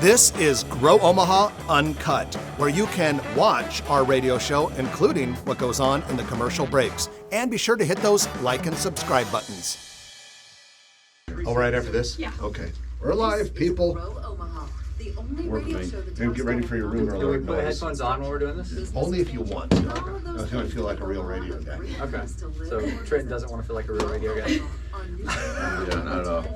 This is Grow Omaha Uncut, where you can watch our radio show, including what goes on in the commercial breaks. And be sure to hit those like and subscribe buttons. Oh, right after this? Yeah. Okay. We're live, people. Grow Omaha, the only Work with radio me. show that Maybe talks get ready about for your room or Do we loud put noise. headphones on while we're doing this? Only if you want. All of I those was going to feel like a real radio guy. Okay. So Trenton doesn't want to feel like a real radio guy. Yeah, not at all.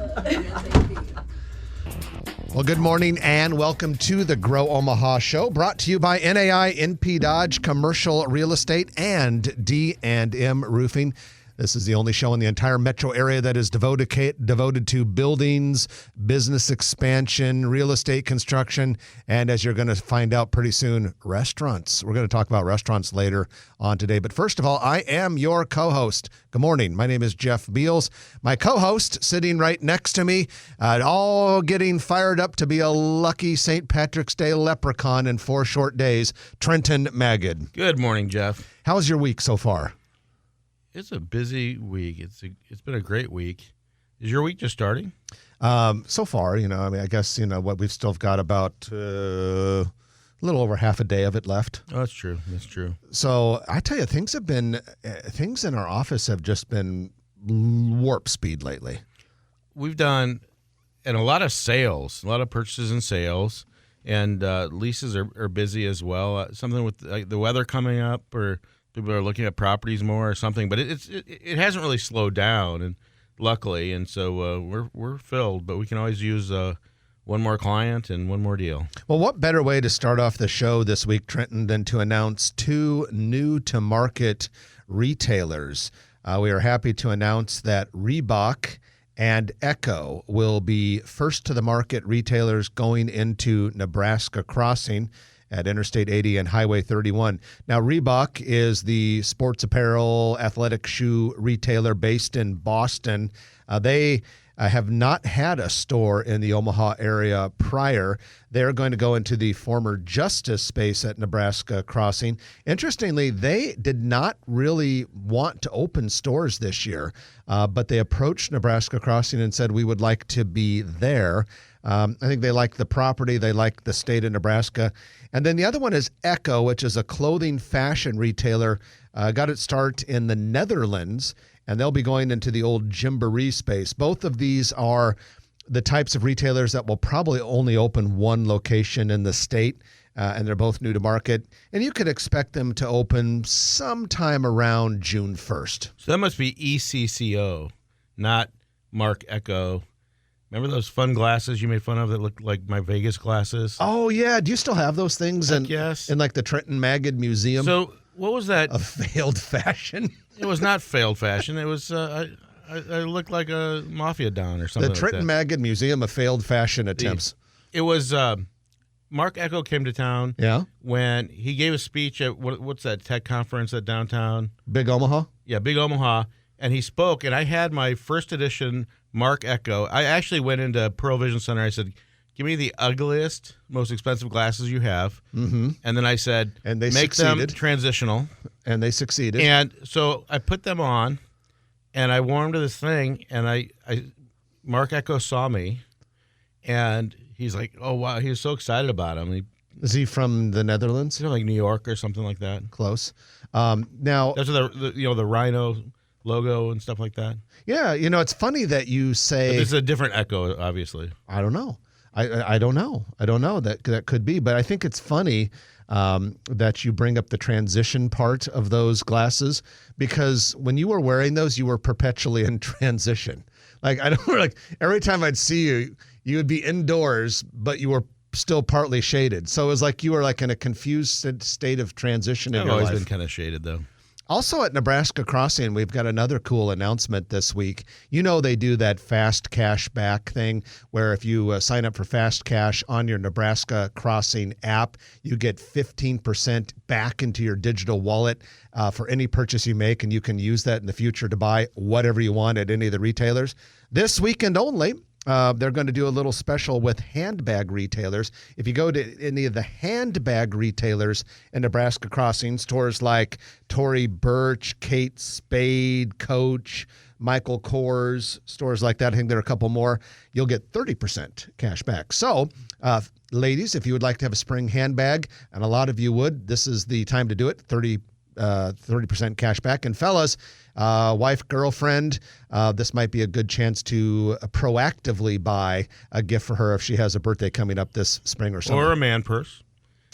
Well, good morning and welcome to the Grow Omaha show, brought to you by NAI, NP Dodge, Commercial Real Estate, and D&M Roofing. This is the only show in the entire metro area that is devoted to buildings, business expansion, real estate construction, and as you're going to find out pretty soon, restaurants. We're going to talk about restaurants later on today. But first of all, I am your co-host. Good morning. My name is Jeff Beals. My co-host sitting right next to me, all getting fired up to be a lucky St. Patrick's Day leprechaun in 4 short days, Trenton Magid. Good morning, Jeff. How's your week so far? It's a busy week. It's been a great week. Is your week just starting? So far, I guess, what we've still got about a little over half a day of it left. Oh, that's true. That's true. So I tell you, things in our office have just been warp speed lately. We've done, and a lot of sales, a lot of purchases and sales, and leases are busy as well. Something with the weather coming up, or people are looking at properties more or something, but it hasn't really slowed down, and luckily, and so we're filled. But we can always use one more client and one more deal. Well, what better way to start off the show this week, Trenton, than to announce 2 new-to-market retailers? We are happy to announce that Reebok and Echo will be first-to-the-market retailers going into Nebraska Crossing at Interstate 80 and Highway 31. Now, Reebok is the sports apparel, athletic shoe retailer based in Boston. They have not had a store in the Omaha area prior. They're going to go into the former Justice space at Nebraska Crossing. Interestingly, they did not really want to open stores this year, but they approached Nebraska Crossing and said, we would like to be there. I think they like the property. They like the state of Nebraska. And then the other one is Echo, which is a clothing fashion retailer. Got its start in the Netherlands, and they'll be going into the old Gymboree space. Both of these are the types of retailers that will probably only open one location in the state, and they're both new to market. And you could expect them to open sometime around June 1st. So that must be ECCO, not Mark Echo. Remember those fun glasses you made fun of that looked like my Vegas glasses? Oh, yeah. Do you still have those things Yes. in like the Trenton Magid Museum? So what was that? A failed fashion? It was not failed fashion. It was I looked like a mafia don or something. The Trenton Magid Museum of failed fashion attempts. It was Mark Echo came to town. Yeah. When he gave a speech at what's that tech conference at downtown? Big Omaha? Yeah, Big Omaha. And he spoke, and I had my first edition Mark Echo. I actually went into Pearl Vision Center. I said, give me the ugliest, most expensive glasses you have. Mm-hmm. And then I said, and they make succeeded. them transitional. And they succeeded. And so I put them on, and I wore them to this thing, and Mark Echo saw me, and he's like, oh, wow. He was so excited about him. Is he from the Netherlands? Like New York or something like that. Close. Now, that's the Rhino logo and stuff like that. Yeah, it's funny that you say. But this is a different Echo, obviously. I don't know. I don't know. I don't know. That could be. But I think it's funny that you bring up the transition part of those glasses, because when you were wearing those, you were perpetually in transition. Like, I don't like every time I'd see you, you would be indoors, but you were still partly shaded. So it was like you were like in a confused state of transition in your life. I've always been kind of shaded, though. Also at Nebraska Crossing, we've got another cool announcement this week. They do that fast cash back thing where if you sign up for fast cash on your Nebraska Crossing app, you get 15% back into your digital wallet for any purchase you make, and you can use that in the future to buy whatever you want at any of the retailers. This weekend only, they're going to do a little special with handbag retailers. If you go to any of the handbag retailers in Nebraska Crossing, stores like Tory Burch, Kate Spade, Coach, Michael Kors, stores like that, I think there are a couple more, you'll get 30% cash back. So ladies, if you would like to have a spring handbag, and a lot of you would, this is the time to do it. 30% cash back. And fellas, wife, girlfriend, this might be a good chance to proactively buy a gift for her if she has a birthday coming up this spring or summer. Or a man purse.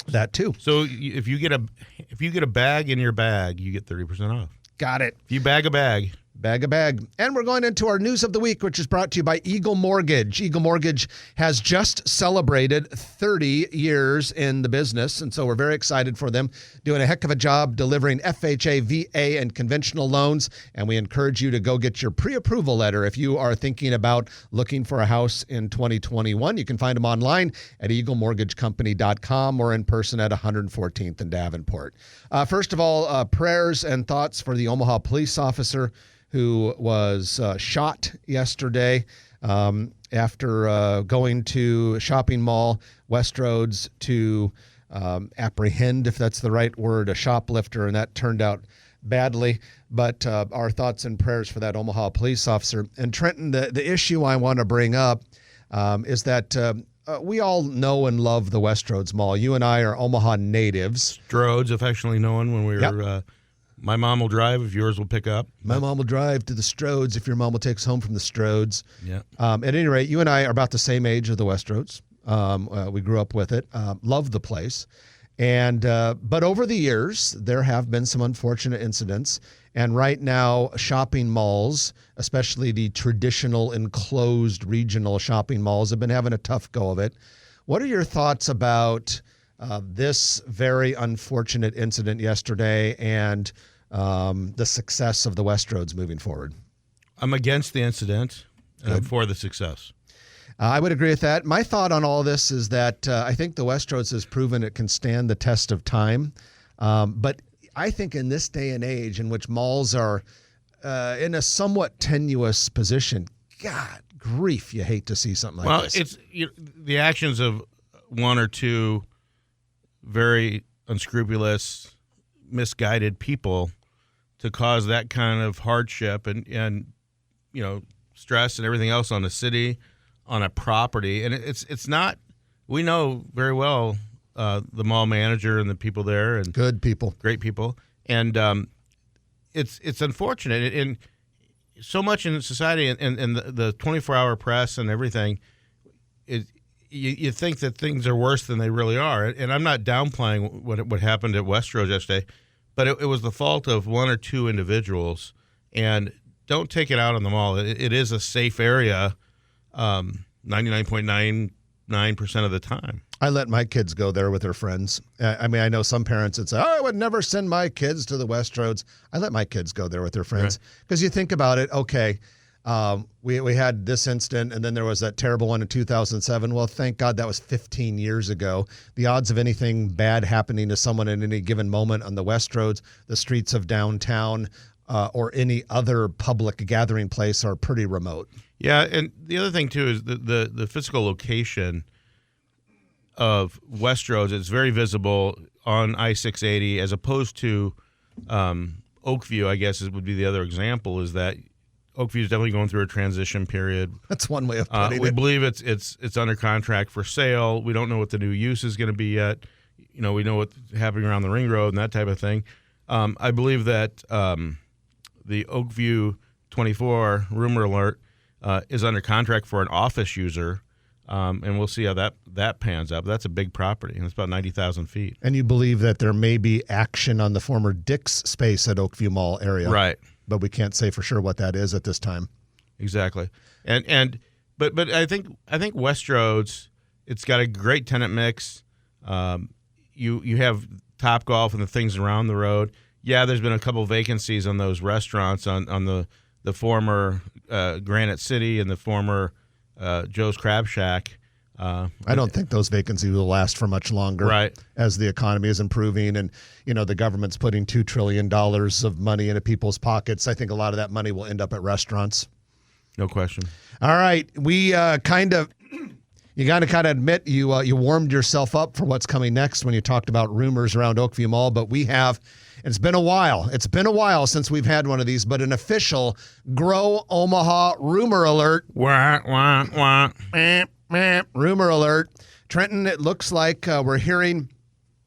That too. So if you get a bag in your bag, you get 30% off. Got it. If you bag a bag. Bag a bag. And we're going into our news of the week, which is brought to you by Eagle Mortgage. Eagle Mortgage has just celebrated 30 years in the business, and so we're very excited for them, doing a heck of a job delivering FHA, VA, and conventional loans, and we encourage you to go get your pre-approval letter if you are thinking about looking for a house in 2021. You can find them online at eaglemortgagecompany.com or in person at 114th and Davenport. First of all, prayers and thoughts for the Omaha police officer who was shot yesterday after going to a shopping mall, Westroads, to apprehend, if that's the right word, a shoplifter, and that turned out badly. But our thoughts and prayers for that Omaha police officer. And Trenton, the issue I want to bring up is that we all know and love the Westroads Mall. You and I are Omaha natives. Strodes, affectionately known when we were... my mom will drive if yours will pick up. My mom will drive to the Strodes if your mom will take us home from the Strodes. Yeah. At any rate, you and I are about the same age of the Westroads. We grew up with it. Love the place. And but over the years, there have been some unfortunate incidents. And right now, shopping malls, especially the traditional enclosed regional shopping malls, have been having a tough go of it. What are your thoughts about this very unfortunate incident yesterday and the success of the Westroads moving forward? I'm against the incident and I'm for the success. I would agree with that. My thought on all this is that I think the Westroads has proven it can stand the test of time. But I think in this day and age in which malls are in a somewhat tenuous position, God grief, you hate to see something like this. Well, it's the actions of one or two very unscrupulous, misguided people to cause that kind of hardship and stress and everything else on the city, on a property. And it's not, we know very well the mall manager and the people there, and good people, great people. And it's unfortunate. And so much in society and the 24-hour press and everything, you think that things are worse than they really are. And I'm not downplaying what happened at Westroads yesterday, but it was the fault of one or two individuals. And don't take it out on the mall. It is a safe area 99.99% of the time. I let my kids go there with their friends. I mean, I know some parents that say, I would never send my kids to the Westroads. I let my kids go there with their friends. Because you think about it, okay, we had this incident, and then there was that terrible one in 2007. Well, thank God that was 15 years ago. The odds of anything bad happening to someone at any given moment on the Westroads, the streets of downtown, or any other public gathering place are pretty remote. Yeah, and the other thing, too, is the physical location of Westroads is very visible on I-680 as opposed to Oakview, I guess would be the other example, is that Oakview is definitely going through a transition period. That's one way of putting it. We believe it's under contract for sale. We don't know what the new use is going to be yet. We know what's happening around the ring road and that type of thing. I believe that the Oakview 24 rumor alert is under contract for an office user, and we'll see how that pans out. But that's a big property, and it's about 90,000 feet. And you believe that there may be action on the former Dick's space at Oakview Mall area. Right. But we can't say for sure what that is at this time. Exactly. But I think Westroads, it's got a great tenant mix. You have Topgolf and the things around the road. Yeah, there's been a couple vacancies on those restaurants on the former Granite City and the former Joe's Crab Shack. I don't think those vacancies will last for much longer. Right. As the economy is improving and, the government's putting $2 trillion of money into people's pockets. I think a lot of that money will end up at restaurants. No question. All right. We you got to kind of admit you warmed yourself up for what's coming next when you talked about rumors around Oakview Mall, but we have. It's been a while. It's been a while since we've had one of these, but an official Grow Omaha rumor alert. Wah, wah, wah. Rumor alert. Trenton, it looks like we're hearing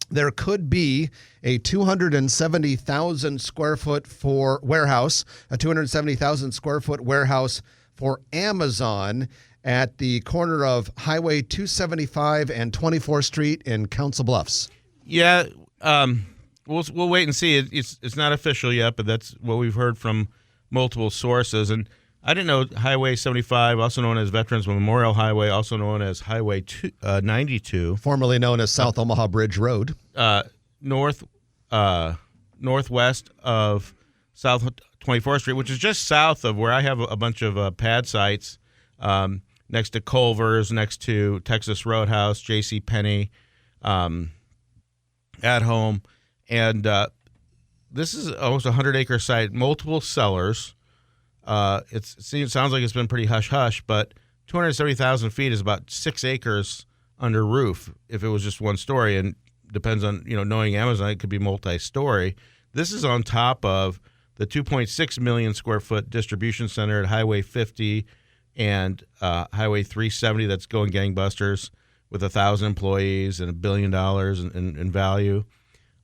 there could be a 270,000 square foot for warehouse, a 270,000 square foot warehouse for Amazon at the corner of Highway 275 and 24th Street in Council Bluffs. Yeah, we'll wait and see. It's not official yet, but that's what we've heard from multiple sources. And I didn't know Highway 75, also known as Veterans Memorial Highway, also known as Highway 92, formerly known as South Omaha Bridge Road, northwest of South 24th Street, which is just south of where I have a bunch of pad sites, next to Culver's, next to Texas Roadhouse, J.C. Penney, At Home, and this is almost a 100-acre site, multiple sellers. Sounds like it's been pretty hush-hush, but 270,000 feet is about 6 acres under roof if it was just one story, and depends on, knowing Amazon, it could be multi-story. This is on top of the 2.6 million square foot distribution center at Highway 50 and Highway 370 that's going gangbusters with 1,000 employees and $1 billion in value.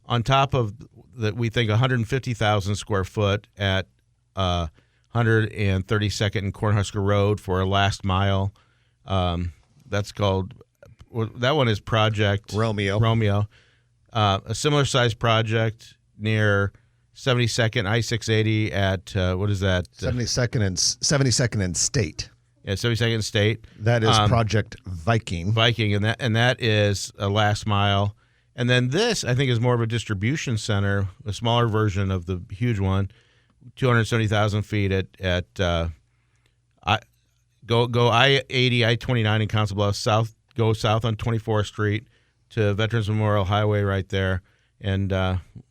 On top of that, we think 150,000 square foot at 132nd and Cornhusker Road for a last mile. That's called, that one is Project Romeo. A similar size project near 72nd I-680 at, what is that? 72nd and State. Yeah, 72nd State. That is Project Viking. And that is a last mile. And then this, I think, is more of a distribution center, a smaller version of the huge one, 270,000 feet at go I-80, I-29 in Council Bluffs, go south on 24th Street to Veterans Memorial Highway right there, and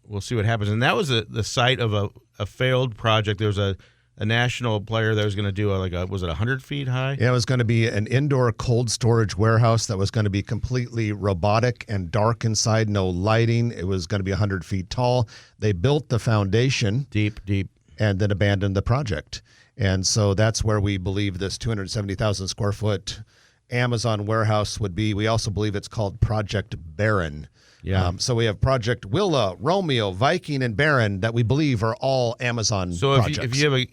we'll see what happens. And that was the site of a failed project. There was a national player that was going to do was it 100 feet high? Yeah, it was going to be an indoor cold storage warehouse that was going to be completely robotic and dark inside, no lighting. It was going to be 100 feet tall. They built the foundation. Deep. And then abandoned the project. And so that's where we believe this 270,000 square foot Amazon warehouse would be. We also believe it's called Project Baron. Yeah. So we have Project Willa, Romeo, Viking, and Baron that we believe are all Amazon projects. So if you have a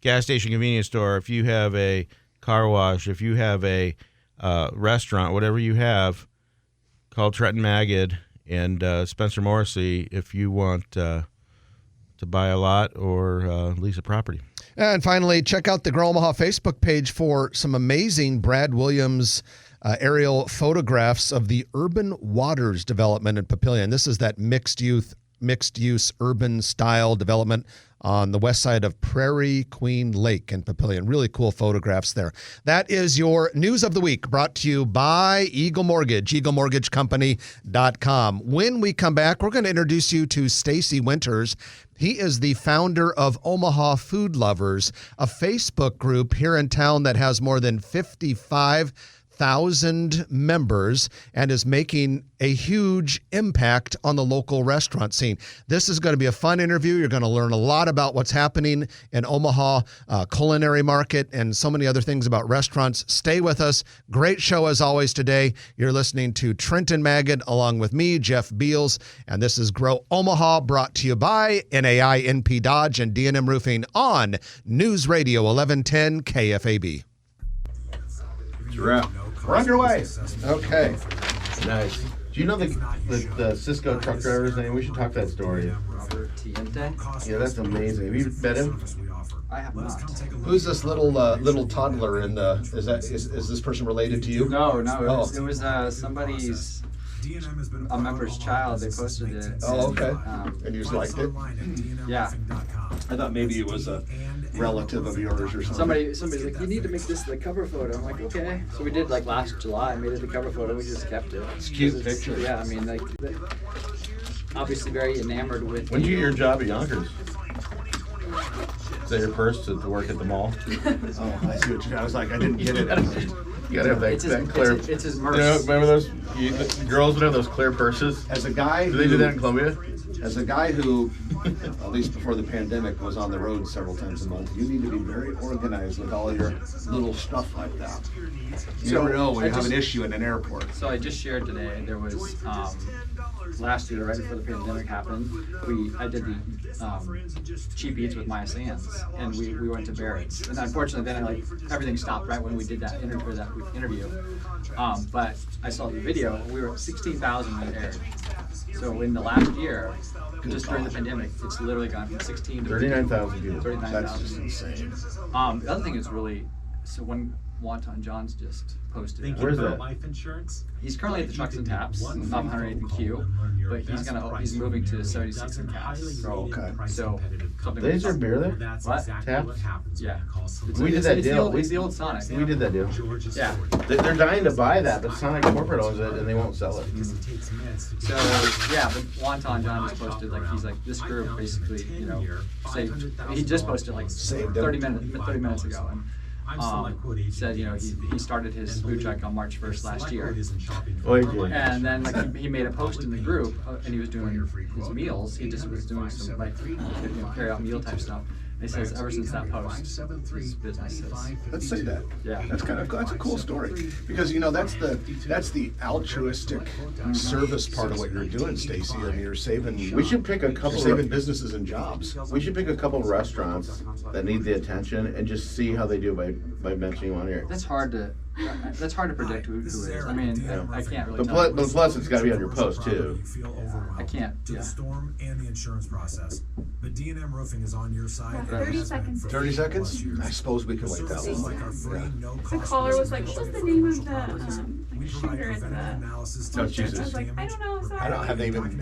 gas station, convenience store, if you have a car wash, if you have a restaurant, whatever you have, call Trenton Magid and Spencer Morrissey if you want to buy a lot or lease a property. And finally, check out the Grow Omaha Facebook page for some amazing Brad Williams aerial photographs of the Urban Waters development in Papillion. This is that mixed-use urban style development on the west side of Prairie Queen Lake in Papillion. Really cool photographs there. That is your News of the Week, brought to you by Eagle Mortgage, eaglemortgagecompany.com. When we come back, we're going to introduce you to Stacy Winters. He is the founder of Omaha Food Lovers, a Facebook group here in town that has more than 55,000 members and is making a huge impact on the local restaurant scene. This is going to be a fun interview. You're going to learn a lot about what's happening in Omaha culinary market and so many other things about restaurants. Stay with us. Great show as always today. You're listening to Trenton Magid along with me, Jeff Beals, and this is Grow Omaha, brought to you by NAI, NP Dodge, and D&M Roofing on News Radio 1110 KFAB. We're on your way. Okay. Nice. Do you know the Cisco truck driver's name? We should talk that story. Robert Tiente? Yeah, that's amazing. Have you met him? I have not. Who's this little toddler in the? Is this person related to you? No, it was somebody's, a member's child. They posted it. Oh, okay. And And you just liked it? Yeah. I thought maybe it was a relative of yours or something. Somebody's like, you need to make this the cover photo. I'm like, okay. So we did last July, made it the cover photo. We just kept it. It's a cute picture. Yeah, I mean, obviously very enamored with. When did you get your job at Yonkers? Is that your first to work at the mall? Oh, I see what you got. I was like, I didn't get it. You gotta have that clear. It's his You merch. know, remember those? The girls would have those clear purses. As a guy Do they do that in Columbia? As a guy who at least before the pandemic, was on the road several times a month. You need to be very organized with all your little stuff like that. You never know when you have an issue in an airport. So I just shared today, there was, last year, right before the pandemic happened, I did the cheap eats with Maya Sands, and we went to Barrett's. And unfortunately, then everything stopped right when we did that interview. But I saw the video, we were at 16,000 when it aired. So in the last year, just during the pandemic, it's literally gone from 16 to 39,000 people. 39,000. That's just insane. The other thing is so when Wonton John's just posted. Where's that? Life insurance. He's currently at the Trucks and Taps, off 108th and Q, but he's moving to 76 and Cass. Okay. So something. They serve beer there? What? Taps? Yeah. We did that deal. It's the old Sonic. We did that deal. Yeah. They're dying to buy that, but Sonic corporate owns it and they won't sell it. So yeah, but Wonton John just posted he's like this group basically saved. He just posted Saved 30 minutes ago. And, said he started his food truck on March 1st last year, and then he made a post in the group and he was doing his meals. He just was doing some carry out meal type stuff. And he says ever since that post, his business has. Let's say that. Yeah. That's a cool story because that's the altruistic service part of what you're doing, Stacy. I mean, you're saving. We should pick a couple. Saving businesses and jobs. We should pick a couple restaurants that need the attention and just see how they do by mentioning on here. That's hard to predict who is. I mean, I can't really. But plus, it's got to be on your post too. I can't. To the storm and the insurance process, but D&M Roofing is on your side. 30 seconds. 30 seconds? I suppose we can wait that long. The caller was like, what was the name of the shooter in the... No, Jesus. I was like, I don't know, sorry. Haven't they even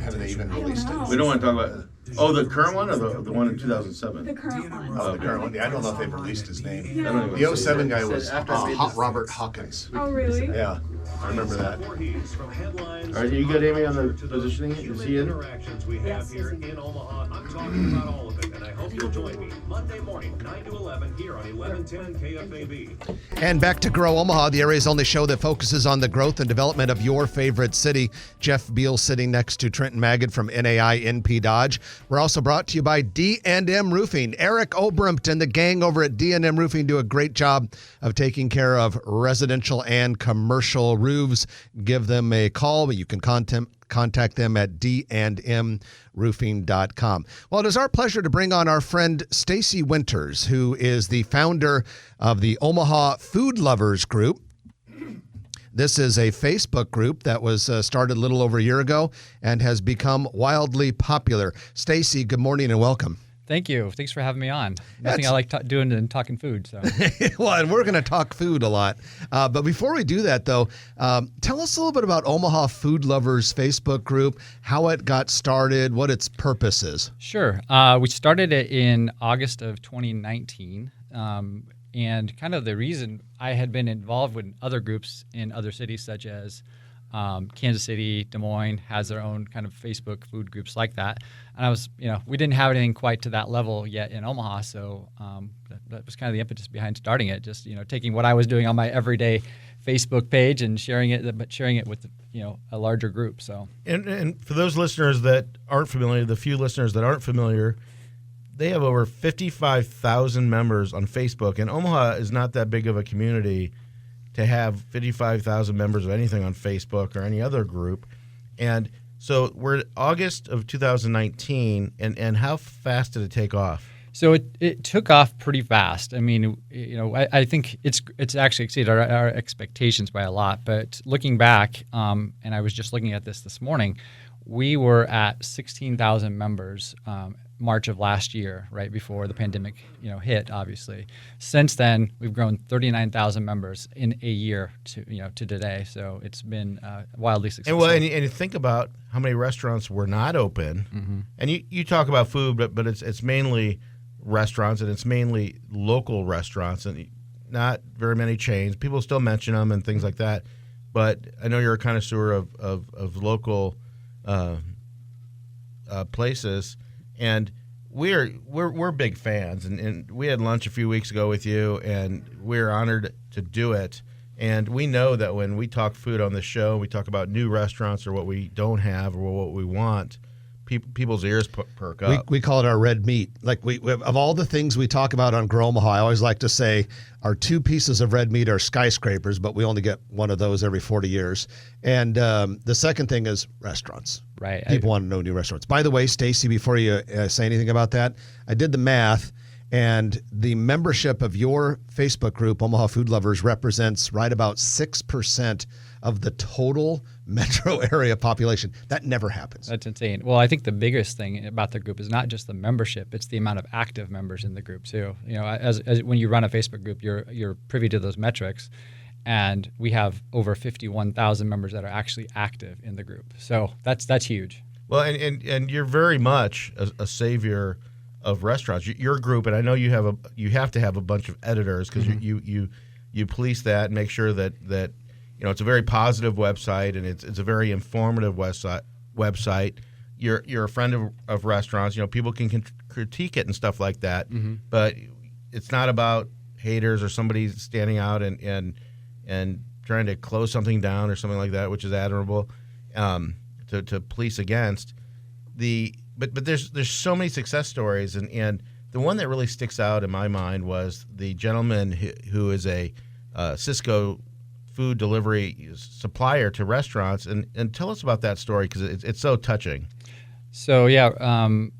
released it? know. We don't want to talk about. Oh, the current one or the one in 2007? The current one. Oh, the current one. Yeah, I don't know if they've released his name. Yeah. I don't even the 07 guy was After I made this- Robert Hawkins. Oh, really? Yeah, I remember that. All Are you good, Amy, on the positioning? Is he in? Interactions we have here in Omaha. I'm talking about all of it, and I hope you'll join me Monday morning, 9 to 11, here on 1110 KFAB. And back to Grow Omaha, the area's only show that focuses on the growth and development of your favorite city. Jeff Beal sitting next to Trenton Magid from NAI NP Dodge. We're also brought to you by D&M Roofing. Eric Obrumt and the gang over at D&M Roofing do a great job of taking care of residential and commercial roofs. Give them a call. You can contact them at dandmroofing.com. Well, it is our pleasure to bring on our friend Stacy Winters, who is the founder of the Omaha Food Lovers Group. This is a Facebook group that was started a little over a year ago and has become wildly popular. Stacy, good morning and welcome. Thank you. Thanks for having me on. Nothing I like doing than talking food. So. Well, and we're going to talk food a lot. But before we do that, though, tell us a little bit about Omaha Food Lovers Facebook group, how it got started, what its purpose is. Sure. We started it in August of 2019. And kind of the reason I had been involved with other groups in other cities, such as Kansas City, Des Moines has their own kind of Facebook food groups like that. And I was, we didn't have anything quite to that level yet in Omaha. So that was kind of the impetus behind starting it. Just, taking what I was doing on my everyday Facebook page and sharing it with, a larger group. So, And for those listeners that aren't familiar, the few listeners that aren't familiar, they have over 55,000 members on Facebook, and Omaha is not that big of a community to have 55,000 members of anything on Facebook or any other group. And so we're August of 2019, and how fast did it take off? So it took off pretty fast. I mean, I think it's actually exceeded our expectations by a lot. But looking back, and I was just looking at this morning, we were at 16,000 members March of last year, right before the pandemic, hit. Obviously, since then we've grown 39,000 members in a year to today. So it's been wildly successful. And you think about how many restaurants were not open, Mm-hmm. and you talk about food, but it's mainly restaurants, and it's mainly local restaurants, and not very many chains. People still mention them and things like that, but I know you're a connoisseur of local places. And we're big fans, and we had lunch a few weeks ago with you, and we're honored to do it. And we know that when we talk food on the show, we talk about new restaurants or what we don't have or what we want. people's ears perk up. We call it our red meat. Like of all the things we talk about on Grow Omaha, I always like to say our 2 pieces of red meat are skyscrapers, but we only get one of those every 40 years. And the second thing is restaurants. Right. People want to know new restaurants. By the way, Stacy, before you say anything about that, I did the math, and the membership of your Facebook group, Omaha Food Lovers, represents right about 6% of the total metro area population. That never happens. That's insane. Well, I think the biggest thing about the group is not just the membership; it's the amount of active members in the group too. You know, as when you run a Facebook group, you're privy to those metrics, and we have over 51,000 members that are actually active in the group. So that's huge. Well, and you're very much a savior of restaurants. Your group, and I know you have to have a bunch of editors because you police that and make sure that it's a very positive website and it's a very informative website. You're a friend of restaurants. People can critique it and stuff like that, but it's not about haters or somebody standing out and trying to close something down or something like that, which is admirable to police against. But there's so many success stories, and the one that really sticks out in my mind was the gentleman who is a Cisco food delivery supplier to restaurants, and tell us about that story because it's so touching. So yeah,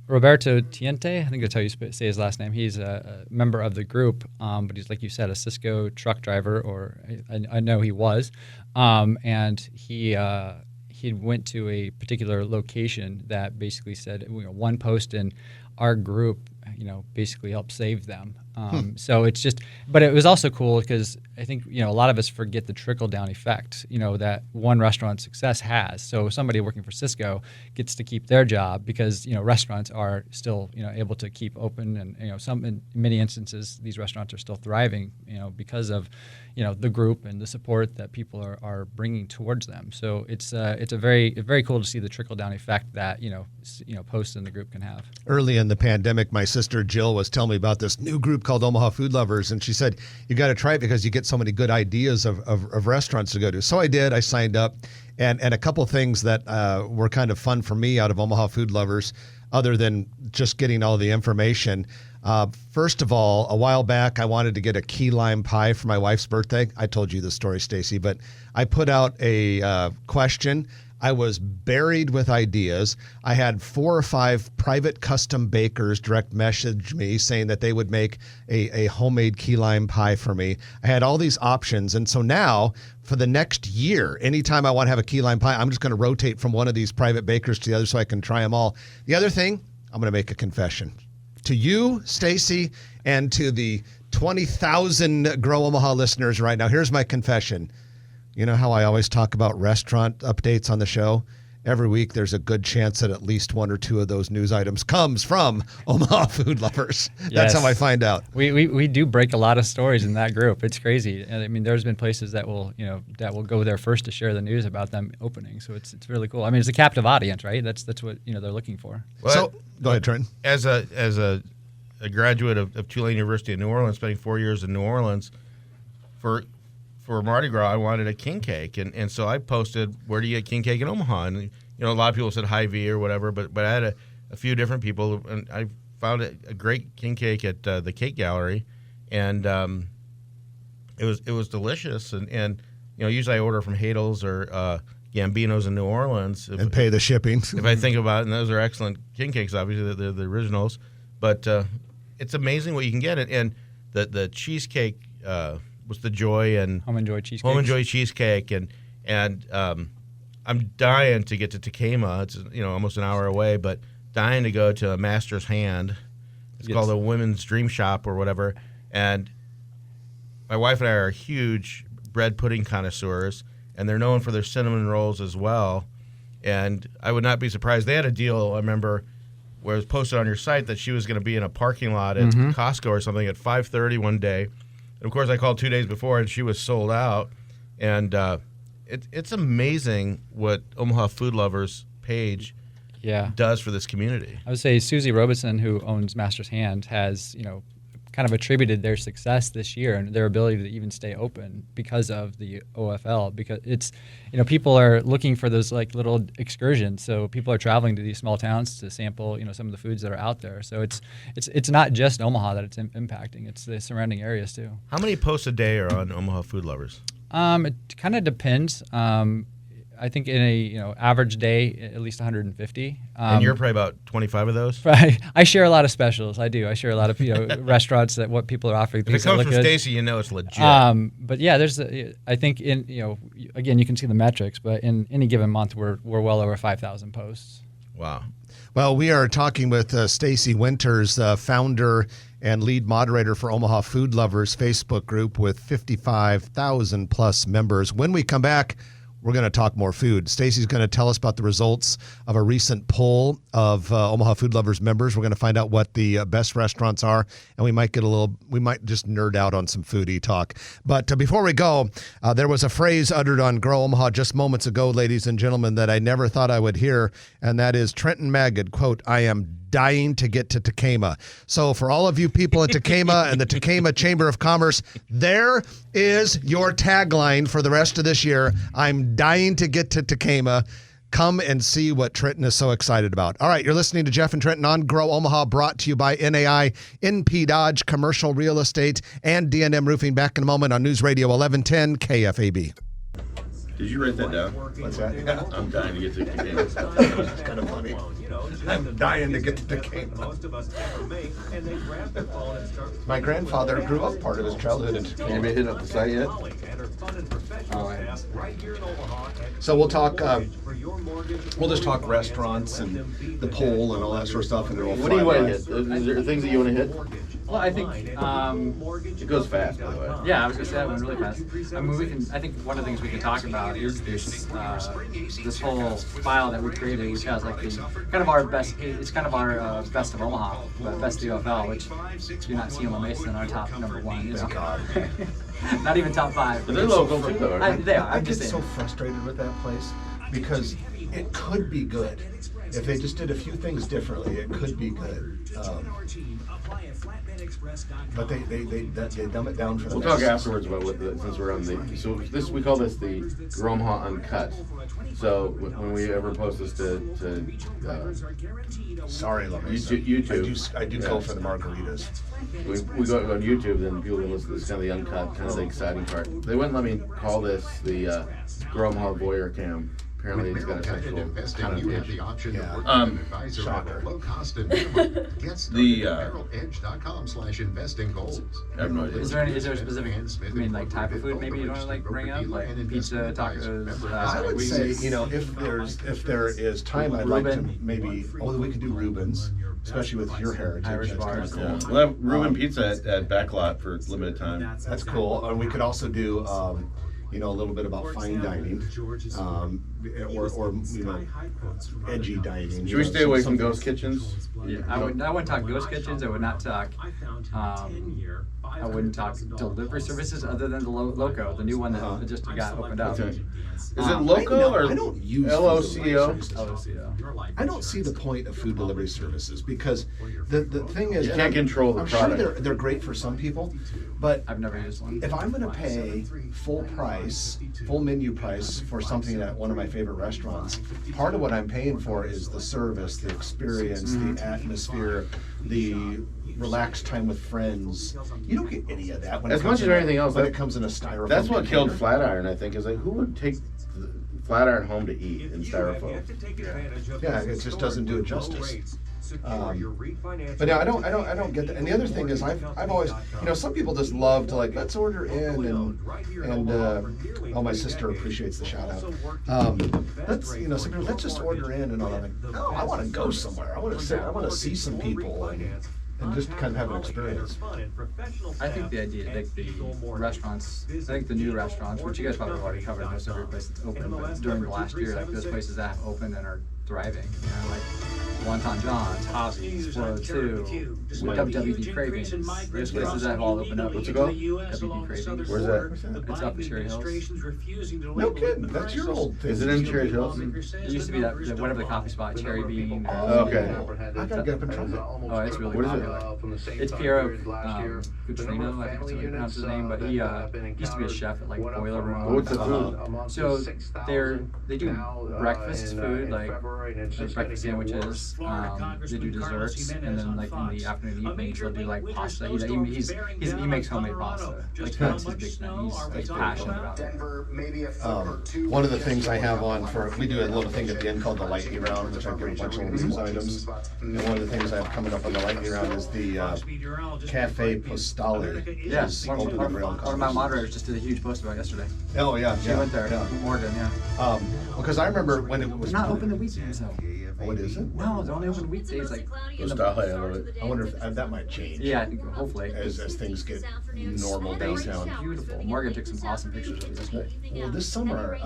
Roberto Tiente, I think that's how you say his last name. He's a member of the group, but he's, like you said, a Cisco truck driver, or I know he was, and he went to a particular location that basically said one post in our group, basically helped save them. So it's just, but it was also cool because I think, a lot of us forget the trickle down effect, that one restaurant's success has. So somebody working for Cisco gets to keep their job because, restaurants are still, able to keep open, and, in many instances, these restaurants are still thriving, because of, the group and the support that people are bringing towards them. So it's very cool to see the trickle down effect that, posts in the group can have. Early in the pandemic, my sister Jill was telling me about this new group called Omaha Food Lovers, and she said, you got to try it because you get so many good ideas of restaurants to go to. So I did. I signed up, and a couple of things that were kind of fun for me out of Omaha Food Lovers, other than just getting all the information. First of all, a while back, I wanted to get a key lime pie for my wife's birthday. I told you the story, Stacy, but I put out a question. I was buried with ideas. I had 4 or 5 private custom bakers direct message me saying that they would make a homemade key lime pie for me. I had all these options. And so now for the next year, anytime I want to have a key lime pie, I'm just going to rotate from one of these private bakers to the other so I can try them all. The other thing, I'm going to make a confession to you, Stacy, and to the 20,000 Grow Omaha listeners right now. Here's my confession. You know how I always talk about restaurant updates on the show? Every week there's a good chance that at least 1 or 2 of those news items comes from Omaha Food Lovers. That's how I find out. We do break a lot of stories in that group. It's crazy. And I mean, there's been places that will go there first to share the news about them opening. So it's really cool. I mean, it's a captive audience, right? That's what they're looking for. Well, so go ahead, Trent. As a graduate of Tulane University in New Orleans, spending 4 years in New Orleans, for Mardi Gras, I wanted a king cake, and so I posted, where do you get king cake in Omaha? And a lot of people said Hy-Vee or whatever, but I had a few different people, and I found a great king cake at the Cake Gallery, and it was delicious. And usually I order from Hadel's or Gambino's in New Orleans And pay the shipping. if I think about it, and those are excellent king cakes. Obviously, they're the originals, but it's amazing what you can get. And the cheesecake. Was the Joy and Home and Joy cheesecake. Home and Joy cheesecake, and I'm dying to get to Takema. It's almost an hour away, but dying to go to a Master's Hand. It's called a Women's Dream Shop or whatever. And my wife and I are huge bread pudding connoisseurs, and they're known for their cinnamon rolls as well. And I would not be surprised. They had a deal, I remember, where it was posted on your site that she was going to be in a parking lot at Costco or something at 5:30 one day. And of course, I called 2 days before, and she was sold out. And it's amazing what Omaha Food Lovers page does for this community. I would say Susie Robeson, who owns Master's Hand, has kind of attributed their success this year and their ability to even stay open because of the OFL. Because it's, people are looking for those like little excursions. So people are traveling to these small towns to sample, some of the foods that are out there. So it's not just Omaha that it's impacting; it's the surrounding areas too. How many posts a day are on Omaha Food Lovers? It kind of depends. I think in a average day, at least 150. And you're probably about 25 of those? I share a lot of specials. I do. I share a lot of restaurants that what people are offering. If it comes from Stacy, it's legit. But yeah, I think again, you can see the metrics, but in any given month, we're well over 5,000 posts. Wow. Well, we are talking with Stacy Winters, founder and lead moderator for Omaha Food Lovers Facebook group with 55,000 plus members. When we come back, we're going to talk more food. Stacy's going to tell us about the results of a recent poll of Omaha Food Lovers members. We're going to find out what the best restaurants are, and we might just nerd out on some foodie talk. But before we go, there was a phrase uttered on Grow Omaha just moments ago, ladies and gentlemen, that I never thought I would hear, and that is Trenton Magid, quote, "I am dying to get to Tekamah." So for all of you people in Tekamah and the Tekamah Chamber of Commerce, there is your tagline for the rest of this year. I'm dying to get to Tekamah. Come and see what Trenton is so excited about. All right, you're listening to Jeff and Trenton on Grow Omaha, brought to you by NAI, NP Dodge, Commercial Real Estate, and D&M Roofing. Back in a moment on News Radio 1110 KFAB. Did you write that down? What's that? Yeah. I'm dying to get to Tekamah. It's kind of funny. I'm dying to get to Tekamah. My grandfather grew up part of his childhood in Tekamah. Anybody hit up the site yet? So we'll talk. We'll just talk restaurants and the poll and all that sort of stuff. And then we'll What do you fly want to by. hit? Is there things that you want to hit? Well, I think, It goes fast, by the way. yeah, I was gonna say that one really fast. I mean, I think one of the things we can talk about is this whole file that we created, which has like kind of our best of Omaha, but best of the OFL, which do not see Loma Mesa in our top number one. God. Not even top 5. But they're local too, though, right? They are. I I'm get just so saying. frustrated with that place because it could be good. If they just did a few things differently, it could be good. But they dumb it down for the We'll talk afterwards about since we're on we call this the Grow Omaha Uncut. So when we ever post this to Sorry, Loma Mesa. YouTube. I do go for the margaritas. we go on YouTube, then people will listen to this kind of the uncut, kind of the exciting part. They wouldn't let me call this the Grow Omaha Voyeur Cam. Apparently it's got a sexual connotation. Shocker. barreledge.com/investing goals. I have no idea. Is there a specific, like type of food maybe you don't like bring up, like pizza, tacos? I would wings? say, if there is time, I'd like to maybe. We could do Reuben's, especially with your heritage. Irish That's kinda bars. cool. Yeah. We'll have Reuben Pizza at Backlot for limited time. That's cool. And we could also do, a little bit about fine dining, or edgy dining. Should we stay away from ghost kitchens? Yeah, I wouldn't talk ghost kitchens. I would not talk. I wouldn't talk delivery services other than the Loco, the new one that just got opened up. Okay. Is it Loco or I don't use LOCO? I don't see the point of food delivery services because the thing is, You can't control the I'm product. sure they're great for some people, but I've never used one. if I'm going to pay full menu price for something at one of my favorite restaurants, part of what I'm paying for is the service, the experience, the atmosphere, the relaxed time with friends. You don't get any of that when As it comes much as in anything else, when that- it comes in a styrofoam. That's what killed container. Flatiron, I think, is like, who would take Flatiron home to eat in styrofoam? Yeah, it just doesn't do it justice. But yeah, I don't get that. And the other thing is, I've always, some people just love to let's order in and my sister appreciates the shout out. Some people, let's just order in and all that. No, I want to go somewhere. I want to see some people and just kind of have an experience. I think the idea, like the restaurants, I think the new restaurants, which you guys probably have already covered, most every place that's open, but during the last year, like those places that have opened and are thriving, Wonton John's, Hobbies, 402, WWD Cravings. There's places that have all opened up. What's it called? WD Cravings. Where's that? It's up in Cherry Hills. No kidding. That's your old thing. Is it in Cherry Hills? It used to be that whatever the coffee spot, Cherry Bean. Okay. I gotta get up and try that. Oh, it's really What is it? popular. It's Piero Cutrino, I think that's how you pronounce his name, but he used to be a chef at like Boiler Room. What's the food? So they do breakfast food like breakfast sandwiches. They do desserts, and then like in the afternoon evenings they'll do like pasta. He makes homemade pasta. Like that's his big thing. He's passionate about it. One of the things I have on we do a little thing at the end called the lightning round, which I give a bunch of news items. And one of the things I have coming up on the lightning round is the Cafe Postale. Yeah, Is one open to real of my customers. moderators just did a huge post about it yesterday. Oh yeah, She yeah, went there, yeah. Morgan, yeah. Because I remember when it was It's not open the weekdays though. Oh, it isn't? No, it's only open weekdays. Like in the, Postale, I love it. I wonder if that might change. yeah, I think hopefully. As things get normal downtown. Beautiful. Morgan took some awesome pictures of it yesterday. Well, this summer,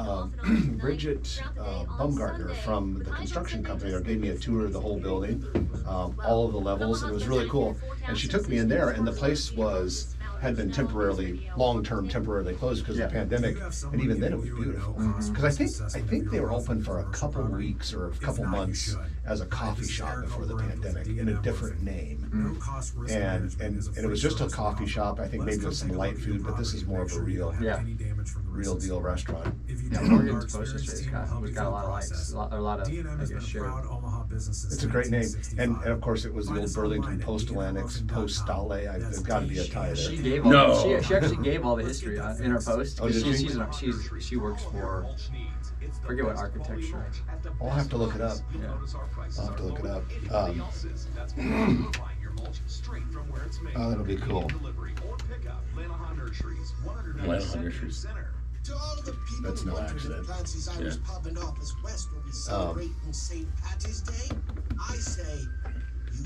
Bridget Baumgartner from the construction company gave me a tour of the whole building, all of the levels, and it was really cool. And she took me in there, and the place had been long-term temporarily closed because of the pandemic, and even then it was beautiful. Because I think they were open for a couple weeks or a couple months as a coffee shop before the pandemic in a different name, and it was just a coffee shop. I think maybe with some light food, but this is more of a real deal restaurant. Yeah, Morgan's post yesterday got a lot of likes, a lot of I guess shared. It's a great name, and of course it was the old Burlington Postal Annex, Postale. There's got to be a tie She there. gave she actually gave all the history in her post. Oh, did She works for I forget what architecture. I'll have to look it up. Yeah. I'll have to look it up. Oh, that'll be cool. Atlanta Nurseries. That's no accident. Yeah.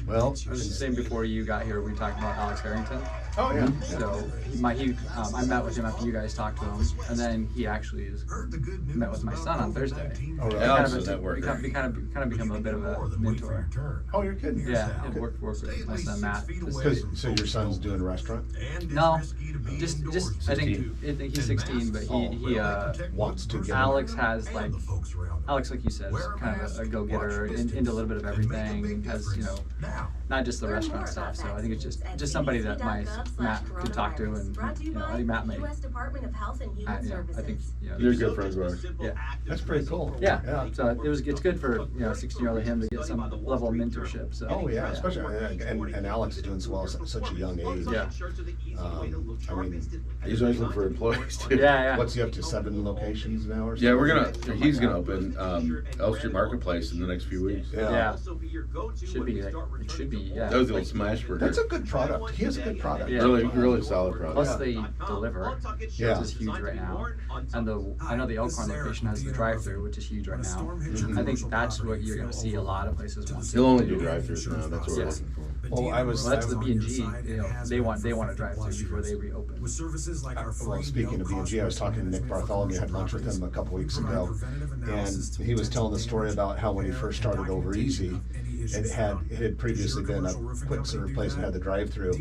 Well, It was the same before you got here. We talked about Alex Harrington. oh yeah. So I met with him after you guys talked to him, and then he actually met with my son on Thursday. Oh, really? Alex is that worker. Kind of become a bit of a mentor. Oh, you're kidding. Yeah, and work with my son Matt. So your son's doing a restaurant? No, just I think he's 16, but he Wants to get Alex has Alex, like you said, is kind of a go-getter, into a little bit of everything. Has not just the restaurant stuff. So I think it's just somebody that Matt could talk to, and I think Matt may. I think You're good friends, bro. Yeah. That's pretty cool. Yeah. So it's good for 16-year-old him to get some level of mentorship. So. Oh yeah, especially and Alex is doing so well at such a young age. Yeah. I mean, He's always looking for employees too. Yeah. what's he up to? 7 locations now or something? Yeah, he's gonna open Elm Street Marketplace in the next few weeks. Yeah. Should be. It should be. Yeah. That was the old Smash Burger. That's a good product. He has a good product. Yeah. Really solid product. Plus they deliver, Yeah. which is huge right now. And I know the Elkhorn location has the drive-through, which is huge right now. I think that's what you're going to see a lot of places want to. He'll only do drive-throughs now. That's what we're Yeah. looking for. Well, That's the B&G. They want a drive-through before they reopen. Well, speaking of B&G, I was talking to Nick Bartholomew. I had lunch with him a couple weeks ago, and he was telling the story about how when he first started Over Easy, it had previously been a quick serve place and had the drive-through,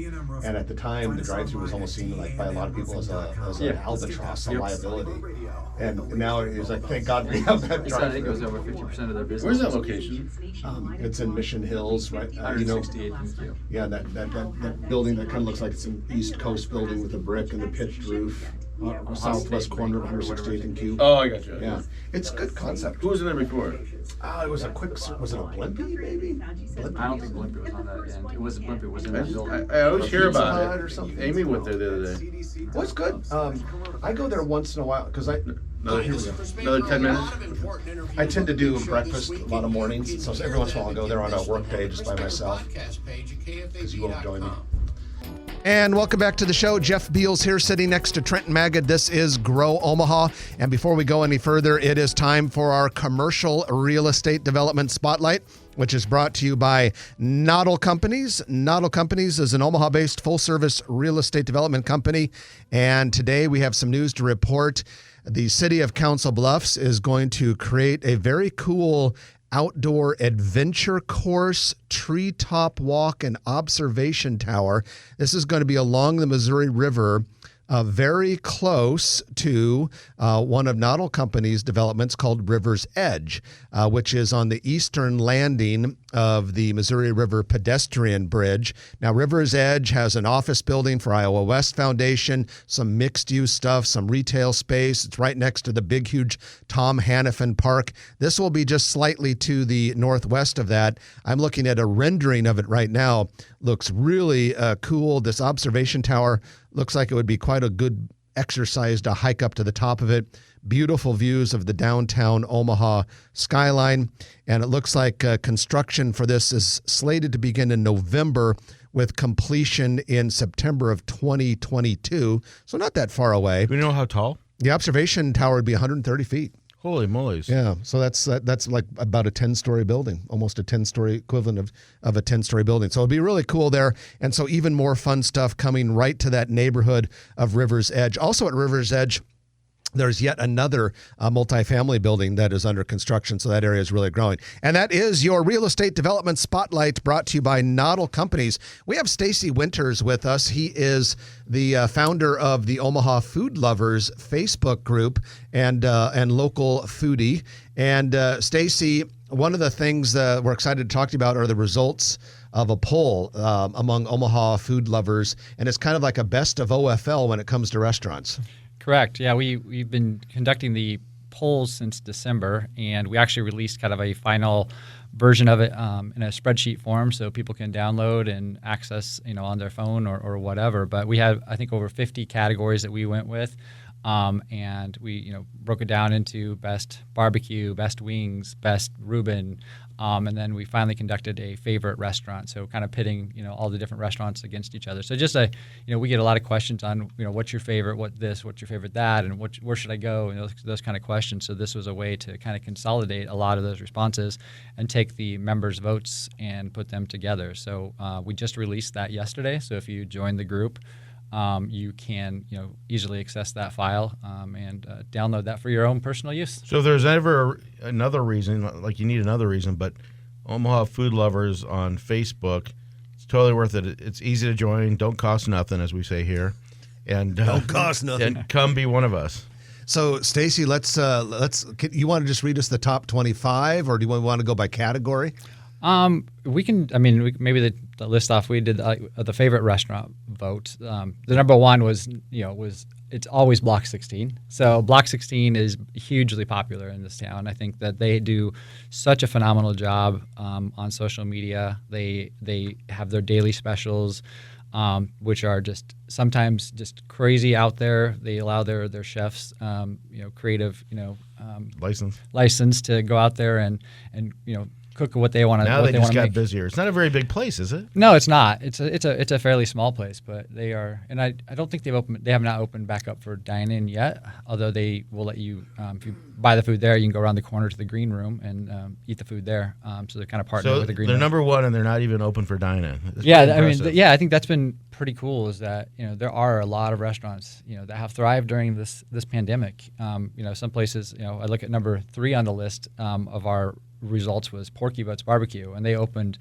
and at the time the drive-through was almost seen like by a lot of people as an albatross, a liability, and now he's like, thank God we have that He said I think it was drive-through. over 50% of their business. Where's that location? It's in Mission Hills, right? 168 Thank you. Yeah, that building that kind of looks like it's an East Coast building with a brick and a pitched roof, southwest corner of 168th and Q. Oh, I got you. Yeah, it's a good concept. Who was in there before? It was a was it a Blimpie maybe? I don't think Blimpie was on that end. It was Blimpie was in that building. I always hear Pizza about Hut it. or something. Amy went there the other day. Well, it's good. I go there once in a while because here we go. Another 10 minutes? I tend to do breakfast a lot of mornings, so every once in a while I'll go there on a work day just by myself, because you won't join me. And welcome back to the show. Jeff Beals here, sitting next to Trenton Magid. This is Grow Omaha. And before we go any further, it is time for our commercial real estate development spotlight, which is brought to you by Noddle Companies. Noddle Companies is an Omaha-based full-service real estate development company. And today we have some news to report. The city of Council Bluffs is going to create a very cool outdoor adventure course, treetop walk, and observation tower. This is going to be along the Missouri River, very close to one of Noddle Company's developments called River's Edge, which is on the eastern landing of the Missouri River pedestrian bridge. Now, River's Edge has an office building for Iowa West Foundation, some mixed-use stuff, some retail space. It's right next to the big, huge Tom Hannafin Park. This will be just slightly to the northwest of that. I'm looking at a rendering of it right now. Looks really cool. This observation tower looks like it would be quite a good exercise to hike up to the top of it. Beautiful views of the downtown Omaha skyline. And it looks like construction for this is slated to begin in November with completion in September of 2022. So not that far away. Do we know how tall? The observation tower would be 130 feet. Holy moly. Yeah, so that's like about a 10-story building, almost a 10-story equivalent of a 10-story building. So it'll be really cool there. And so even more fun stuff coming right to that neighborhood of River's Edge. Also at River's Edge, there's yet another multifamily building that is under construction, so that area is really growing. And that is your Real Estate Development Spotlight, brought to you by Noddle Companies. We have Stacy Winters with us. He is the founder of the Omaha Food Lovers Facebook group and local foodie. And Stacy, one of the things that we're excited to talk to you about are the results of a poll among Omaha food lovers, and it's kind of like a best of OFL when it comes to restaurants. Correct. Yeah, we've been conducting the polls since December, and we actually released kind of a final version of it in a spreadsheet form, so people can download and access, on their phone or whatever. But we had, I think, over 50 categories that we went with, and we, broke it down into best barbecue, best wings, best Reuben, and then we finally conducted a favorite restaurant. So kind of pitting, all the different restaurants against each other. So just we get a lot of questions on, what's your favorite, what's your favorite that, and where should I go, and those kind of questions. So this was a way to kind of consolidate a lot of those responses and take the members' votes and put them together. So we just released that yesterday. So if you join the group, you can easily access that file and download that for your own personal use. So if there's ever another reason, like you need another reason, but Omaha Food Lovers on Facebook, it's totally worth it. It's easy to join, don't cost nothing, as we say here, and don't cost nothing. And come be one of us. So Stacy, let's you want to just read us the top 25, or do you want to go by category? We can. Maybe the list off. We did the favorite restaurant vote. The number one was it's always Block 16. So Block 16 is hugely popular in this town. I think that they do such a phenomenal job on social media. They have their daily specials, which are just sometimes just crazy out there. They allow their chefs, creative, license to go out there and cook what they want to. Now they just got make. busier. It's not a very big place, is it? No, it's not. It's a fairly small place, but they are. And I don't think they have not opened back up for dine-in yet. Although they will let you, if you buy the food there, you can go around the corner to the green room and eat the food there. So they're kind of partnering with the green room. They're number one, and they're not even open for dine-in. I think that's been pretty cool. Is that there are a lot of restaurants that have thrived during this pandemic. Some places. I look at number 3 on the list of our results was Porky Butts Barbecue, and they opened,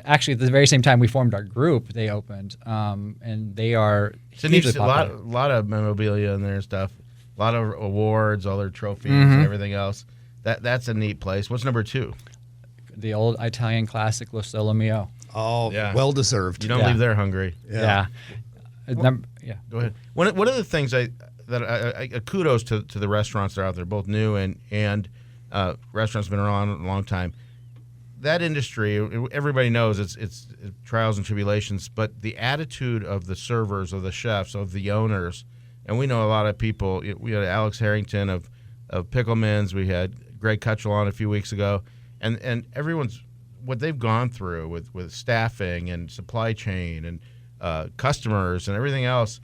actually at the very same time we formed our group, they opened, and they are hugely popular. A lot of memorabilia in there and stuff, a lot of awards, all their trophies and everything else. That's a neat place. What's number 2? The old Italian classic Lo Solo Mio. Oh, yeah. Well deserved. You don't leave there hungry. Yeah. Go ahead. One of the things I kudos to the restaurants that are out there, both new and restaurants have been around a long time. That industry, everybody knows it's trials and tribulations, but the attitude of the servers, of the chefs, of the owners, and we know a lot of people. We had Alex Harrington of Pickleman's. We had Greg Cutchell on a few weeks ago, and everyone's what they've gone through with staffing and supply chain and customers and everything else.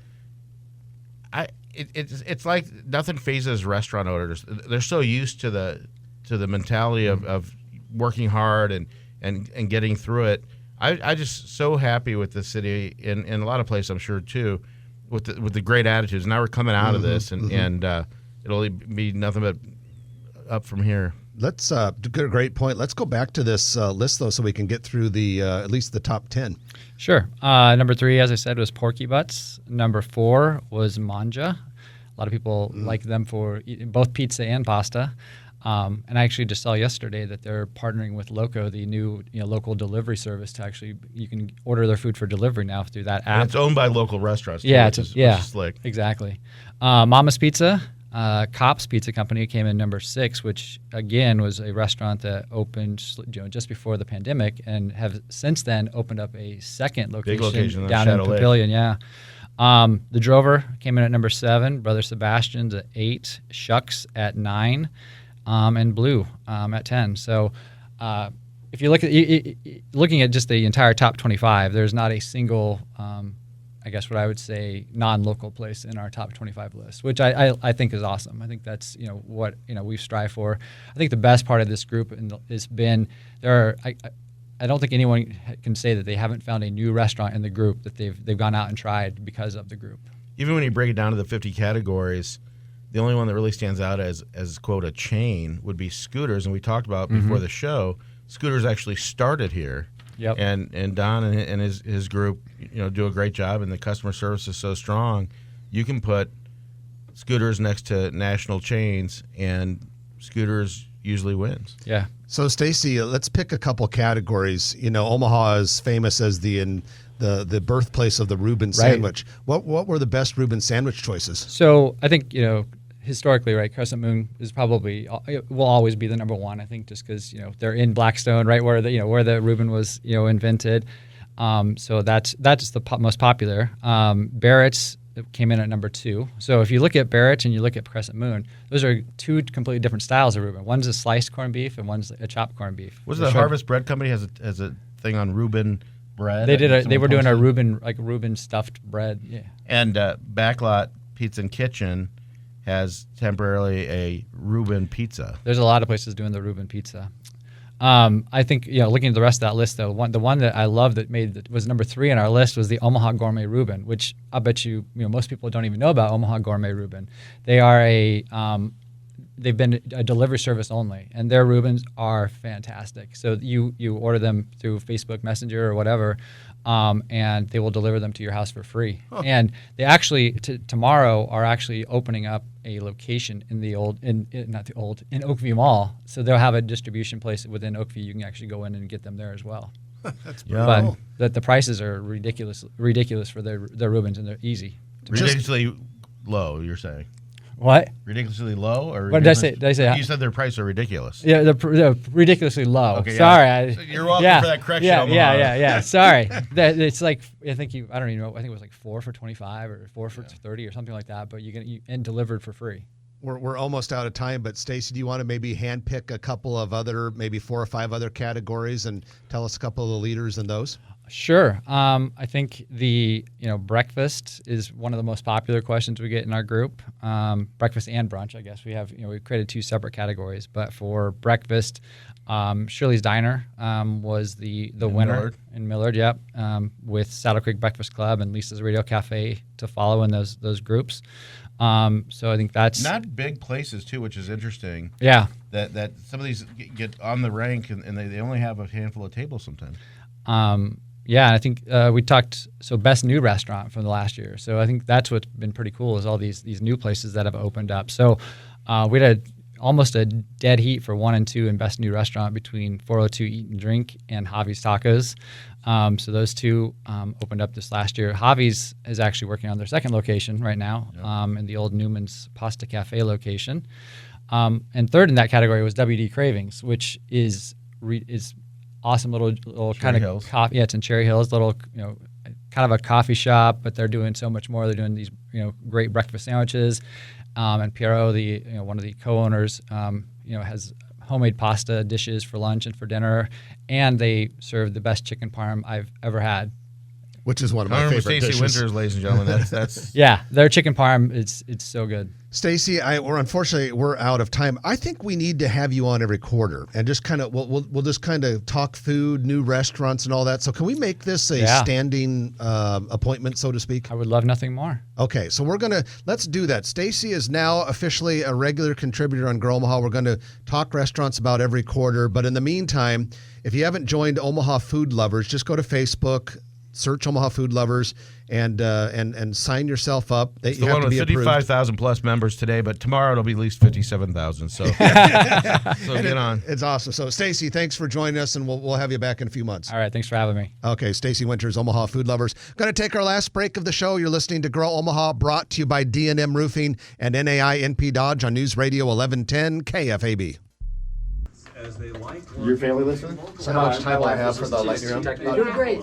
It's like nothing phases restaurant owners. They're so used to the mentality of working hard and getting through it. I just so happy with the city and a lot of places I'm sure too, with the great attitudes. Now we're coming out of this and it'll be nothing but up from here. Let's great point. Let's go back to this list though, so we can get through the at least the top 10. Sure. Number 3, as I said, was Porky Butts. Number 4 was Manja. A lot of people like them for both pizza and pasta. And I actually just saw yesterday that they're partnering with Loco, the new local delivery service, to actually you can order their food for delivery now through that app. And it's owned by local restaurants. Too, Yeah, which is slick. Exactly. Mama's Pizza, Cops Pizza Company came in number 6, which again was a restaurant that opened just before the pandemic, and have since then opened up a second location down in Papillion. Yeah. The Drover came in at number 7, Brother Sebastian's at 8, Shucks at 9, and Blue at 10. So if you look at looking at just the entire top 25, there's not a single, I guess what I would say, non-local place in our top 25 list, which I think is awesome. I think that's what we strive for. I think the best part of this group has been I don't think anyone can say that they haven't found a new restaurant in the group that they've gone out and tried because of the group. Even when you break it down to the 50 categories, the only one that really stands out as quote a chain would be Scooters, and we talked about before the show. Scooters actually started here. Yep. And Don and his group do a great job, and the customer service is so strong. You can put Scooters next to national chains, and Scooters usually wins. Yeah. So Stacy, let's pick a couple categories. Omaha is famous as the birthplace of the Reuben sandwich. What were the best Reuben sandwich choices? So I think historically, right, Crescent Moon is probably will always be the number one. I think just because they're in Blackstone, right, where the Reuben was invented. So that's the most popular. Barrett's came in at number 2. So if you look at Barrett's and you look at Crescent Moon, those are 2 completely different styles of Reuben. One's a sliced corned beef and one's a chopped corned beef. Was the Harvest Bread Company has a thing on Reuben bread? They were doing a Reuben stuffed bread. Yeah. And Backlot Pizza and Kitchen has temporarily a Reuben pizza. There's a lot of places doing the Reuben pizza. I think looking at the rest of that list though, the one that I love that was number 3 on our list was the Omaha Gourmet Reuben, which I bet most people don't even know about Omaha Gourmet Reuben. They are they've been a delivery service only, and their Reubens are fantastic. So you order them through Facebook Messenger or whatever, and they will deliver them to your house for free. Huh. And they actually tomorrow are actually opening up a location in in Oakview Mall. So they'll have a distribution place within Oakview. You can actually go in and get them there as well. That's pretty cool. But the prices are ridiculous for their Reubens, and they're easy. Ridiculously low, you're saying? What? Ridiculously low, or what did I say? You said their prices are ridiculous. Yeah, they're ridiculously low. Okay, sorry, so you're welcome for that correction. Yeah. Sorry, it's like I don't even know. I think it was like 4 for $25 or 4 for $30 or something like that. But and delivered for free. We're almost out of time, but Stacy, do you want to maybe handpick a couple of other, maybe 4 or 5 other categories, and tell us a couple of the leaders in those? Sure. I think the breakfast is one of the most popular questions we get in our group. Breakfast and brunch, I guess. We've created 2 separate categories, but for breakfast, Shirley's Diner was the winner in Millard. Yep, with Saddle Creek Breakfast Club and Lisa's Radio Cafe to follow in those groups. So I think that's not big places too, which is interesting. Yeah, that some of these get on the rank and they only have a handful of tables sometimes. Yeah, I think we talked best new restaurant from the last year. So I think that's what's been pretty cool is all these new places that have opened up. So we had almost a dead heat for 1 and 2 in best new restaurant between 402 Eat and Drink and Javi's Tacos. So those 2 opened up this last year. Javi's is actually working on their second location right now, in the old Newman's Pasta Cafe location. And third in that category was WD Cravings, which is awesome little kind of coffee. Yeah, it's in Cherry Hills, little kind of a coffee shop, but they're doing so much more. They're doing these great breakfast sandwiches, and Piero, the one of the co-owners, has homemade pasta dishes for lunch and for dinner, and they serve the best chicken parm I've ever had. which is one of my Coming from favorite Stacy dishes. Winters, ladies and gentlemen. That's Yeah, their chicken parm, it's so good. Stacy, unfortunately we're out of time. I think we need to have you on every quarter and just kind of we'll just kind of talk food, new restaurants, and all that. So can we make this a standing appointment, so to speak? I would love nothing more. Okay, so let's do that. Stacy is now officially a regular contributor on Grow Omaha. We're going to talk restaurants about every quarter, but in the meantime, if you haven't joined Omaha Food Lovers, just go to Facebook, search Omaha Food Lovers, and sign yourself up. it's You the have one to with be approved. 55,000 plus members today, but tomorrow it'll be at least 57,000. So, so get on. It's awesome. So, Stacy, thanks for joining us, and we'll have you back in a few months. All right, thanks for having me. Okay, Stacy Winters, Omaha Food Lovers. Going to take our last break of the show. You're listening to Grow Omaha, brought to you by D&M Roofing and NAI NP Dodge on News Radio 1110 KFAB. Your family listening? So how much time do I have for the lightning round? You're doing great.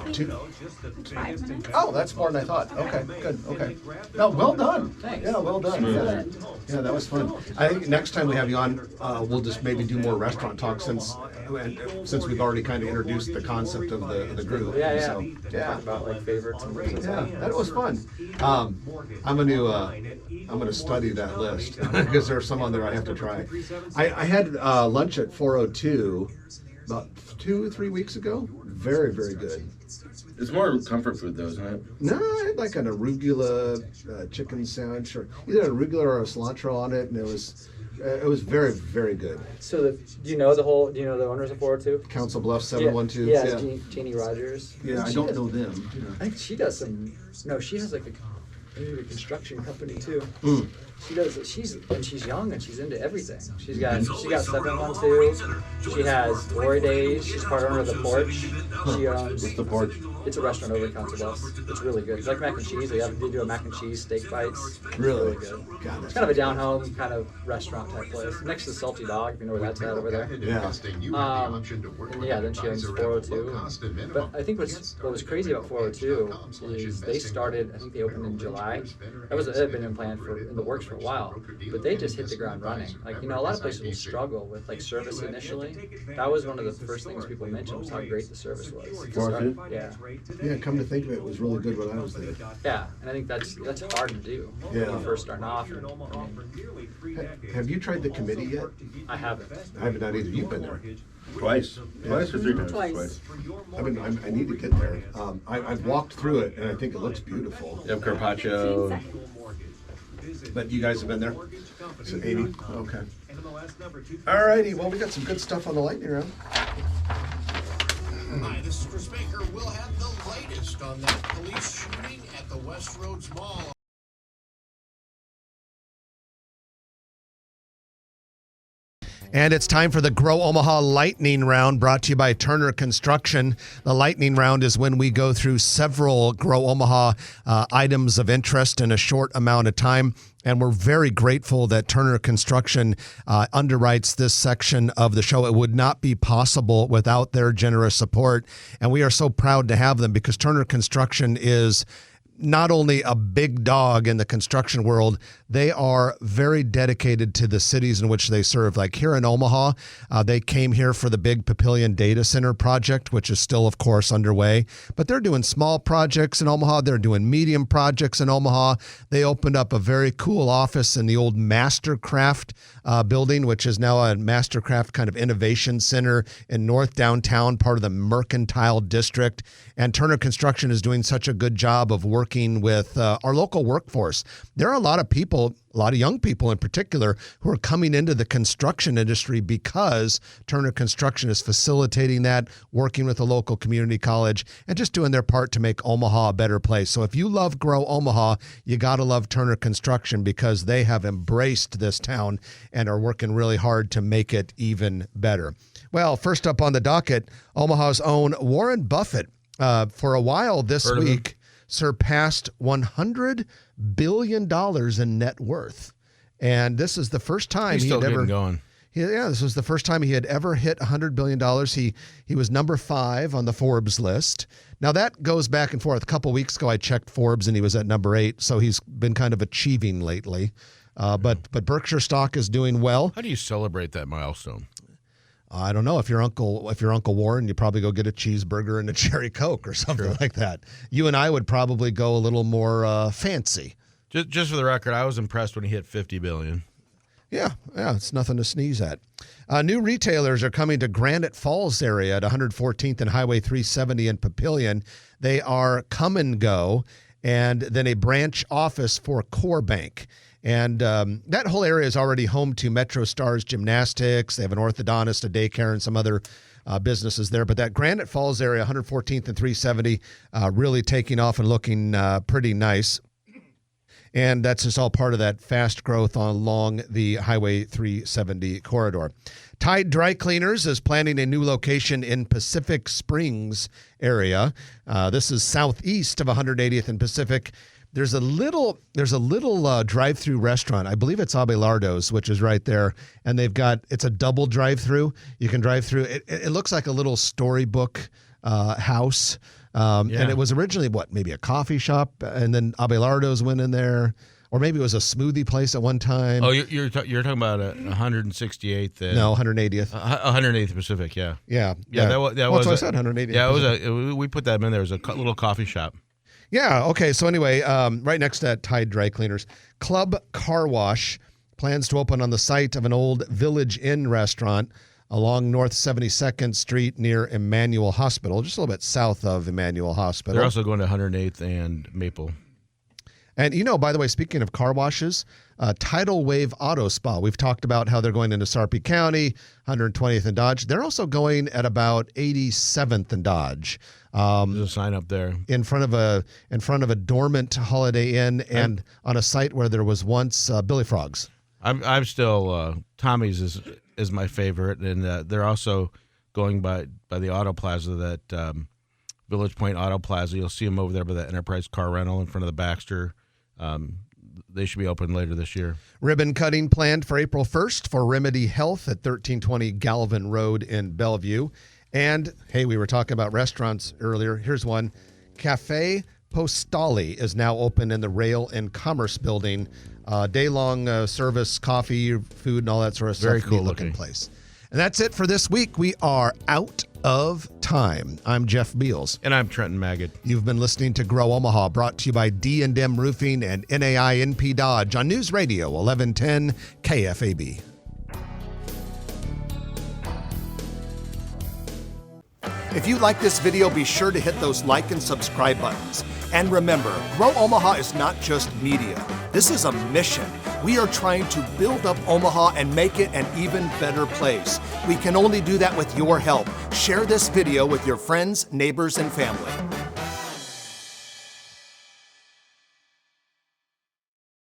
Oh, that's more than I thought. Okay, good. Okay. No, well done. Thanks. Yeah, well done. Yeah, that was fun. I think next time we have you on, we'll just maybe do more restaurant talk since we've already kind of introduced the concept of the group. Yeah. So, yeah. About like favorites and Yeah, that was fun. I'm gonna study that list because there's some on there I have to try. I had lunch at 402 about 2-3 weeks ago. Very, very good. It's more comfort food, though, isn't it? No, I had like an arugula chicken sandwich, or either an arugula or a cilantro on it, and it was very, very good. So do you know the owners of 402? Council Bluffs 712. Yeah, Jeannie Rogers. Yeah, I don't know them. I think she does she has like a construction company too. She does. She's young and she's into everything. She got 712. She has Glory Days. She's part owner of the Porch. She owns. What's the Porch? It's a restaurant over in Council Bluffs. It's really good. It's like mac and cheese. They do a mac and cheese steak bites. It's Really? good. God, It's kind of a down home kind of restaurant type place. Next to the Salty Dog, if you know where that's at over there. Yeah. And yeah, then she owns 402. But I think what was crazy about 402 is they started. I think they opened in July. That had been in the works for a while. But they just hit the ground running. Like, a lot of places will struggle with like service initially. That was one of the first things people mentioned was how great the service was. Yeah. Yeah, come to think of it, it was really good when I was there. Yeah, and I think that's hard to do when Yeah. you first starting off. Have you tried the committee yet? I haven't. I haven't done either. You've been there. Twice or 3 times? Twice. I need to get there. I've walked through it, and I think it looks beautiful. You have carpaccio. But you guys have been there? So 80? Okay. All righty. Well, we got some good stuff on the lightning round. Hi, this is Chris Baker. We'll have the latest on that police shooting at the West Roads Mall. And it's time for the Grow Omaha Lightning Round, brought to you by Turner Construction. The Lightning Round is when we go through several Grow Omaha items of interest in a short amount of time. And we're very grateful that Turner Construction underwrites this section of the show. It would not be possible without their generous support. And we are so proud to have them because Turner Construction is not only a big dog in the construction world, they are very dedicated to the cities in which they serve. Like here in Omaha, they came here for the big Papillion Data Center project, which is still, of course, underway. But they're doing small projects in Omaha. They're doing medium projects in Omaha. They opened up a very cool office in the old Mastercraft building, which is now a Mastercraft kind of innovation center in North Downtown, part of the Mercantile District. And Turner Construction is doing such a good job of working with our local workforce. There are a lot of people, a lot of young people in particular, who are coming into the construction industry because Turner Construction is facilitating that, working with a local community college, and just doing their part to make Omaha a better place. So if you love Grow Omaha, you got to love Turner Construction because they have embraced this town and are working really hard to make it even better. Well, first up on the docket, Omaha's own Warren Buffett, for a while this week, surpassed $100 billion in net worth. And this is the first time He's still getting going. This was the first time he had ever hit $100 billion. He was number 5 on the Forbes list. Now, that goes back and forth. A couple weeks ago, I checked Forbes, and he was at number 8, so he's been kind of achieving lately. But Berkshire stock is doing well. How do you celebrate that milestone? I don't know, if you're Uncle Warren, you probably go get a cheeseburger and a cherry Coke or something like that. You and I would probably go a little more fancy. Just for the record, I was impressed when he hit 50 billion. Yeah, it's nothing to sneeze at. New retailers are coming to Granite Falls area at 114th and Highway 370 in Papillion. They are Come and Go, and then a branch office for Core Bank. And that whole area is already home to Metro Stars Gymnastics. They have an orthodontist, a daycare, and some other businesses there. But that Granite Falls area, 114th and 370, really taking off and looking pretty nice. And that's just all part of that fast growth along the Highway 370 corridor. Tide Dry Cleaners is planning a new location in Pacific Springs area. This is southeast of 180th and Pacific. There's a little drive-through restaurant. I believe it's Abelardo's, which is right there. And it's a double drive-through. You can drive through. It looks like a little storybook house. And it was originally maybe a coffee shop, and then Abelardo's went in there, or maybe it was a smoothie place at one time. Oh, you're talking about 168th? No, 180th. 180th Pacific, yeah. Yeah. That was what I said, 180th. Yeah, we put that in there. It was a little coffee shop. Yeah, okay. So anyway, right next to that Tide Dry Cleaners, Club Car Wash plans to open on the site of an old Village Inn restaurant along North 72nd Street near Emmanuel Hospital, just a little bit south of Emmanuel Hospital. They're also going to 108th and Maple. And, by the way, speaking of car washes, Tidal Wave Auto Spa, we've talked about how they're going into Sarpy County, 120th and Dodge. They're also going at about 87th and Dodge. There's a sign up there. In front of a dormant Holiday Inn and on a site where there was once Billy Frogs. I'm still Tommy's is my favorite, and they're also going by the Auto Plaza, that Village Point Auto Plaza. You'll see them over there by the Enterprise Car Rental in front of the Baxter. They should be open later this year. Ribbon cutting planned for April 1st for Remedy Health at 1320 Galvin Road in Bellevue. And, hey, we were talking about restaurants earlier. Here's one. Cafe Postali is now open in the Rail and Commerce Building. Day-long service, coffee, food, and all that sort of stuff. Very cool looking place. And that's it for this week. We are out of time. I'm Jeff Beals. And I'm Trenton Magid. You've been listening to Grow Omaha, brought to you by D&M Roofing and NAI NP Dodge on News Radio 1110 KFAB. If you like this video, be sure to hit those like and subscribe buttons. And remember, Grow Omaha is not just media. This is a mission. We are trying to build up Omaha and make it an even better place. We can only do that with your help. Share this video with your friends, neighbors, and family.